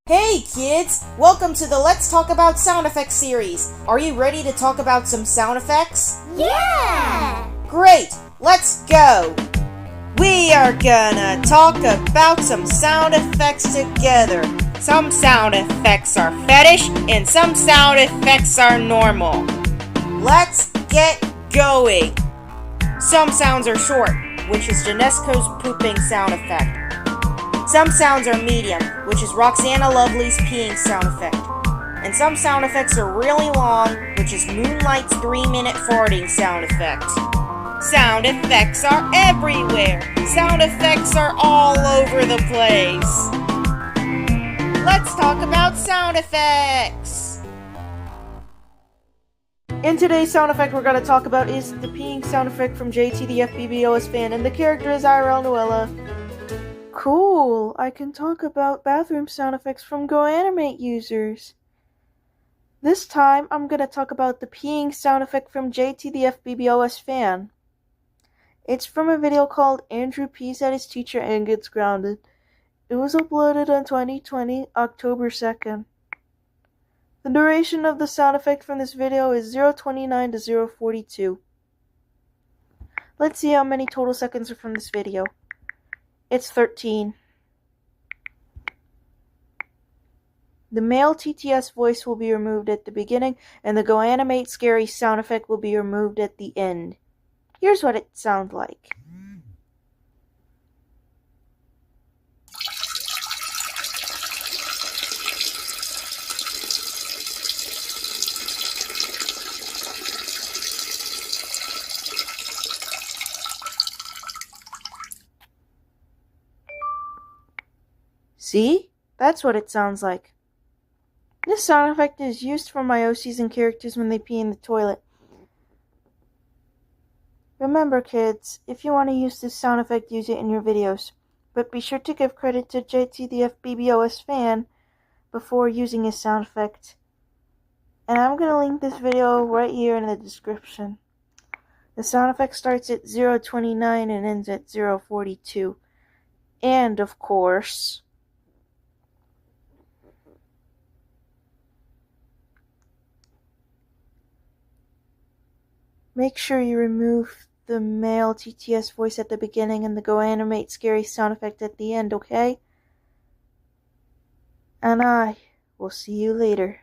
Hey kids! Welcome to the Let's Talk About Sound Effects series. Are you ready to talk about some sound effects? Yeah! Great! Let's go! We are gonna talk about some sound effects together. Some sound effects are fetish and some sound effects are normal. Let's get going! Some sounds are short, which is Janesco's pooping sound effect. Some sounds are medium, which is Roxana Lovely's peeing sound effect. And some sound effects are really long, which is Moonlight's 3-minute farting sound effect. Sound effects are everywhere! Sound effects are all over the place! Let's talk about sound effects! In today's sound effect we're going to talk about is the peeing sound effect from JT the FBBOS fan, and the character is IRL Noella. Cool! I can talk about bathroom sound effects from GoAnimate users. This time, I'm gonna talk about the peeing sound effect from JT the FBBOS fan. It's from a video called Andrew Pees at His Teacher and Gets Grounded. It was uploaded on 2020, October 2nd. The duration of the sound effect from this video is 0:29 to 0:42. Let's see how many total seconds are from this video. It's 13. The male TTS voice will be removed at the beginning, and the GoAnimate scary sound effect will be removed at the end. Here's what it sounds like. See? That's what it sounds like. This sound effect is used for my OCs and characters when they pee in the toilet. Remember kids, if you want to use this sound effect, use it in your videos. But be sure to give credit to JT the FBBOS fan before using his sound effect. And I'm going to link this video right here in the description. The sound effect starts at 0:29 and ends at 0:42. And of course, make sure you remove the male TTS voice at the beginning and the GoAnimate scary sound effect at the end, okay? And I will see you later.